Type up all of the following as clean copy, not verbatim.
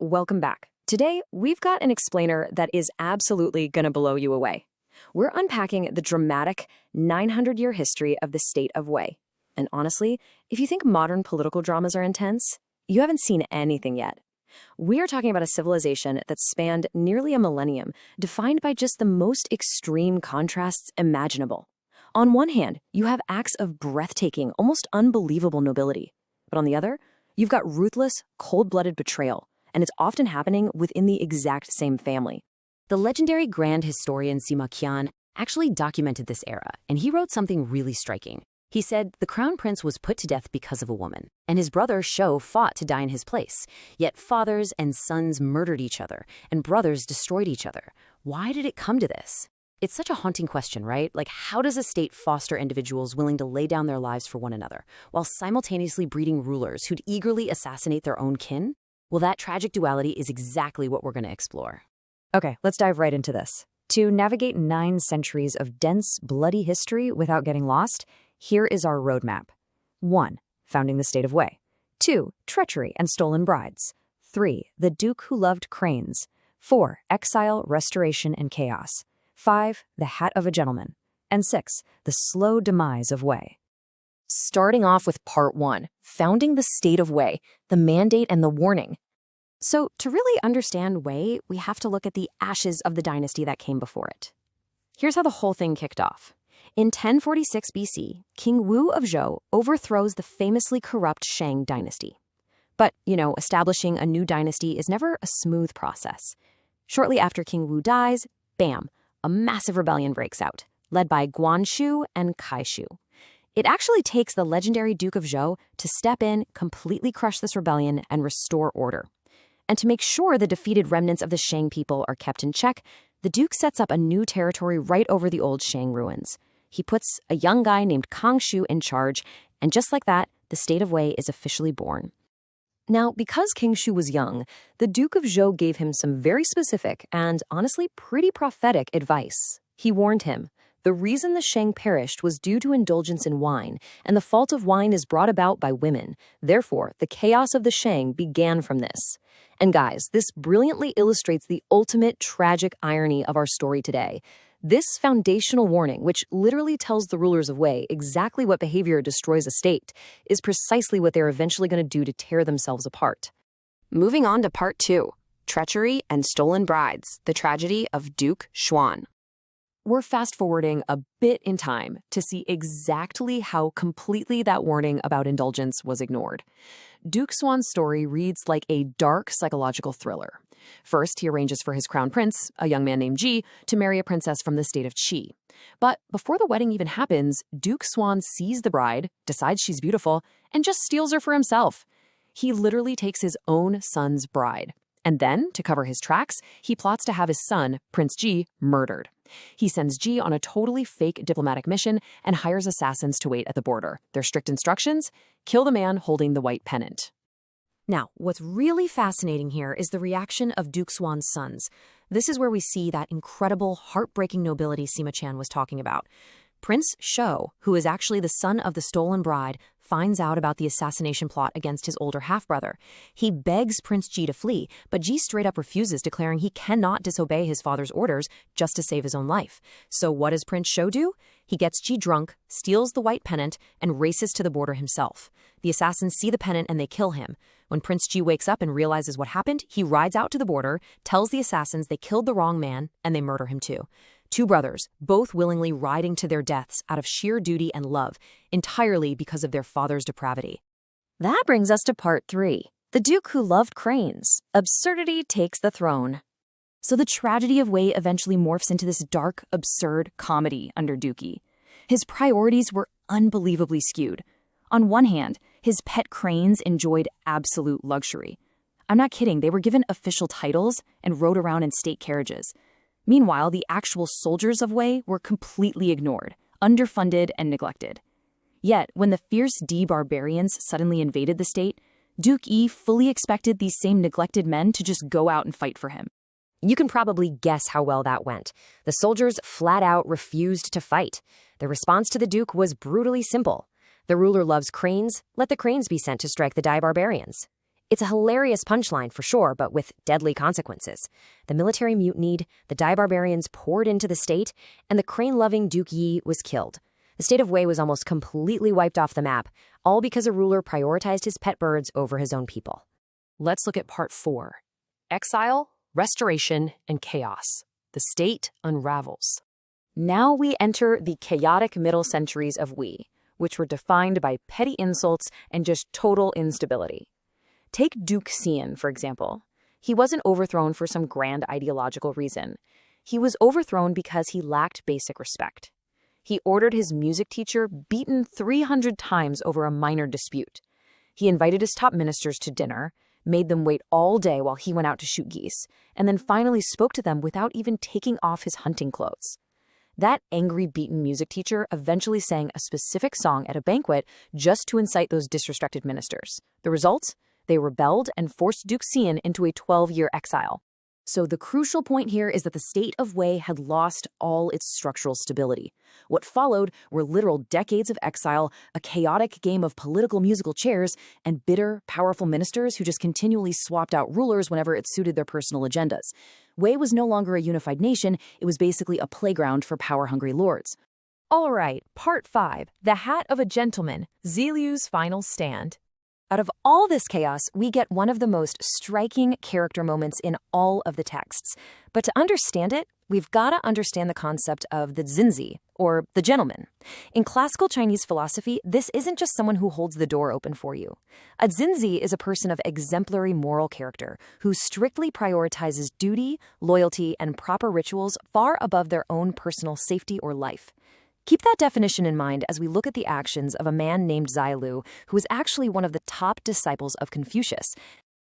Welcome back. Today, we've got an explainer that is absolutely going to blow you away. We're unpacking the dramatic 900-year history of the State of Wei. And honestly, if you think modern political dramas are intense, you haven't seen anything yet. We are talking about a civilization that spanned nearly a millennium, defined by just the most extreme contrasts imaginable. On one hand, you have acts of breathtaking, almost unbelievable nobility. But on the other, you've got ruthless, cold-blooded betrayal, and it's often happening within the exact same family. The legendary grand historian Sima Qian actually documented this era, and he wrote something really striking. He said the crown prince was put to death because of a woman, and his brother Shou fought to die in his place. Yet fathers and sons murdered each other, and brothers destroyed each other. Why did it come to this? It's such a haunting question, right? Like, how does a state foster individuals willing to lay down their lives for one another, while simultaneously breeding rulers who'd eagerly assassinate their own kin? Well, that tragic duality is exactly what we're going to explore. Okay, let's dive right into this. To navigate 9 centuries of dense, bloody history without getting lost, here is our roadmap. 1. Founding the State of Wei. 2. Treachery and stolen brides. 3. The Duke who loved cranes. 4. Exile, restoration, and chaos. 5. The hat of a gentleman. And 6. The slow demise of Wei. Starting off with part 1, founding the State of Wei, the mandate and the warning. So, to really understand Wei, we have to look at the ashes of the dynasty that came before it. Here's how the whole thing kicked off. In 1046 BC, King Wu of Zhou overthrows the famously corrupt Shang dynasty. But, establishing a new dynasty is never a smooth process. Shortly after King Wu dies, bam, a massive rebellion breaks out, led by Guanshu and Kaishu. It actually takes the legendary Duke of Zhou to step in, completely crush this rebellion, and restore order. And to make sure the defeated remnants of the Shang people are kept in check, the Duke sets up a new territory right over the old Shang ruins. He puts a young guy named Kangshu in charge, and just like that, the State of Wei is officially born. Now, because King Shu was young, the Duke of Zhou gave him some very specific and, honestly, pretty prophetic advice. He warned him, the reason the Shang perished was due to indulgence in wine, and the fault of wine is brought about by women. Therefore, the chaos of the Shang began from this. And guys, this brilliantly illustrates the ultimate tragic irony of our story today. This foundational warning, which literally tells the rulers of Wei exactly what behavior destroys a state, is precisely what they're eventually going to do to tear themselves apart. Moving on to part 2, treachery and stolen brides, the tragedy of Duke Xuan. We're fast-forwarding a bit in time to see exactly how completely that warning about indulgence was ignored. Duke Xuan's story reads like a dark psychological thriller. First, he arranges for his crown prince, a young man named Ji, to marry a princess from the state of Qi. But before the wedding even happens, Duke Xuan sees the bride, decides she's beautiful, and just steals her for himself. He literally takes his own son's bride. And then, to cover his tracks, he plots to have his son, Prince Ji, murdered. He sends Ji on a totally fake diplomatic mission and hires assassins to wait at the border. Their strict instructions: kill the man holding the white pennant. Now, what's really fascinating here is the reaction of Duke Xuan's sons. This is where we see that incredible, heartbreaking nobility Sima Qian was talking about. Prince Shou, who is actually the son of the stolen bride, finds out about the assassination plot against his older half-brother. He begs Prince Ji to flee, but Ji straight up refuses, declaring he cannot disobey his father's orders just to save his own life. So what does Prince Shou do? He gets Ji drunk, steals the white pennant, and races to the border himself. The assassins see the pennant and they kill him. When Prince Ji wakes up and realizes what happened, he rides out to the border, tells the assassins they killed the wrong man, and they murder him too. 2 brothers, both willingly riding to their deaths out of sheer duty and love, entirely because of their father's depravity. That brings us to part 3, the Duke who loved cranes. Absurdity takes the throne. So the tragedy of Wei eventually morphs into this dark, absurd comedy under Dookie. His priorities were unbelievably skewed. On one hand, his pet cranes enjoyed absolute luxury. I'm not kidding, they were given official titles and rode around in state carriages. Meanwhile, the actual soldiers of Wei were completely ignored, underfunded, and neglected. Yet, when the fierce D barbarians suddenly invaded the state, Duke Yi fully expected these same neglected men to just go out and fight for him. You can probably guess how well that went. The soldiers flat out refused to fight. The response to the Duke was brutally simple. The ruler loves cranes, let the cranes be sent to strike the Dai barbarians. It's a hilarious punchline for sure, but with deadly consequences. The military mutinied, the Dai barbarians poured into the state, and the crane-loving Duke Yi was killed. The state of Wei was almost completely wiped off the map, all because a ruler prioritized his pet birds over his own people. Let's look at part 4. Exile, restoration, and chaos. The state unravels. Now we enter the chaotic middle centuries of Wei, which were defined by petty insults and just total instability. Take Duke Xian, for example. He wasn't overthrown for some grand ideological reason. He was overthrown because he lacked basic respect. He ordered his music teacher beaten 300 times over a minor dispute. He invited his top ministers to dinner, made them wait all day while he went out to shoot geese, and then finally spoke to them without even taking off his hunting clothes. That angry, beaten music teacher eventually sang a specific song at a banquet just to incite those disrespected ministers. The result? They rebelled and forced Duke Xian into a 12-year exile. So the crucial point here is that the state of Wei had lost all its structural stability. What followed were literal decades of exile, a chaotic game of political musical chairs, and bitter, powerful ministers who just continually swapped out rulers whenever it suited their personal agendas. Wei was no longer a unified nation, it was basically a playground for power-hungry lords. All right, part 5. The Hat of a Gentleman, Zilu's Final Stand. Out of all this chaos, we get one of the most striking character moments in all of the texts. But to understand it, we've got to understand the concept of the Zinzi, or the gentleman. In classical Chinese philosophy, this isn't just someone who holds the door open for you. A Zinzi is a person of exemplary moral character who strictly prioritizes duty, loyalty, and proper rituals far above their own personal safety or life. Keep that definition in mind as we look at the actions of a man named Zilu, who was actually one of the top disciples of Confucius.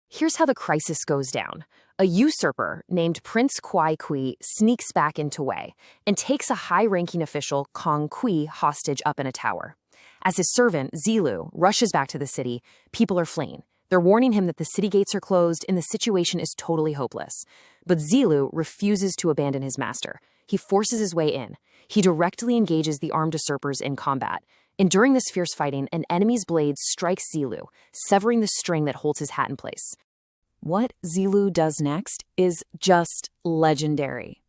Here's how the crisis goes down. A usurper named Prince Kuai Kui sneaks back into Wei and takes a high-ranking official, Kong Kui, hostage up in a tower. As his servant, Zilu, rushes back to the city, people are fleeing. They're warning him that the city gates are closed and the situation is totally hopeless. But Zilu refuses to abandon his master. He forces his way in. He directly engages the armed usurpers in combat. And during this fierce fighting, an enemy's blade strikes Zilu, severing the string that holds his hat in place. What Zilu does next is just legendary.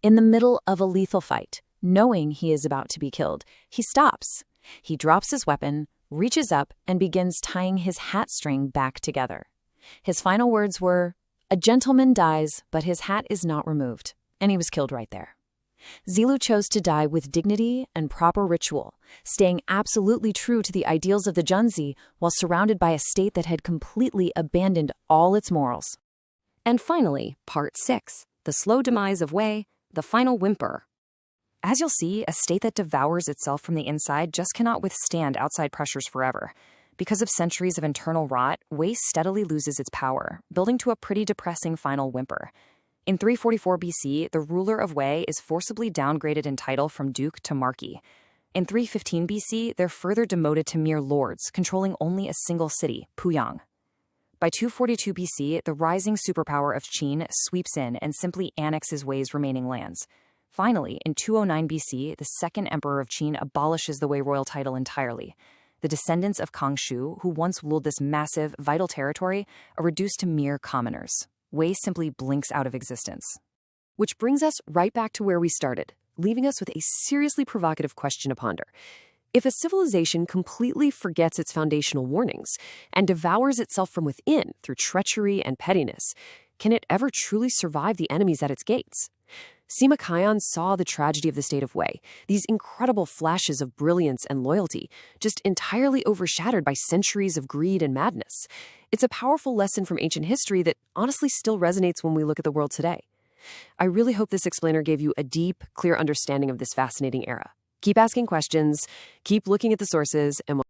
In the middle of a lethal fight, knowing he is about to be killed, he stops. He drops his weapon, reaches up, and begins tying his hat string back together. His final words were, "A gentleman dies, but his hat is not removed." And he was killed right there. Zilu chose to die with dignity and proper ritual, staying absolutely true to the ideals of the Junzi while surrounded by a state that had completely abandoned all its morals. And finally, part 6, the slow demise of Wei, the final whimper. As you'll see, a state that devours itself from the inside just cannot withstand outside pressures forever. Because of centuries of internal rot, Wei steadily loses its power, building to a pretty depressing final whimper. In 344 BC, the ruler of Wei is forcibly downgraded in title from duke to marquis. In 315 BC, they're further demoted to mere lords, controlling only a single city, Puyang. By 242 BC, the rising superpower of Qin sweeps in and simply annexes Wei's remaining lands. Finally, in 209 BC, the second emperor of Qin abolishes the Wei royal title entirely. The descendants of Kangshu, who once ruled this massive, vital territory, are reduced to mere commoners. Wei simply blinks out of existence. Which brings us right back to where we started, leaving us with a seriously provocative question to ponder. If a civilization completely forgets its foundational warnings and devours itself from within through treachery and pettiness, can it ever truly survive the enemies at its gates? Sima Qian saw the tragedy of the state of Wei, these incredible flashes of brilliance and loyalty, just entirely overshadowed by centuries of greed and madness. It's a powerful lesson from ancient history that honestly still resonates when we look at the world today. I really hope this explainer gave you a deep, clear understanding of this fascinating era. Keep asking questions, keep looking at the sources, and we'll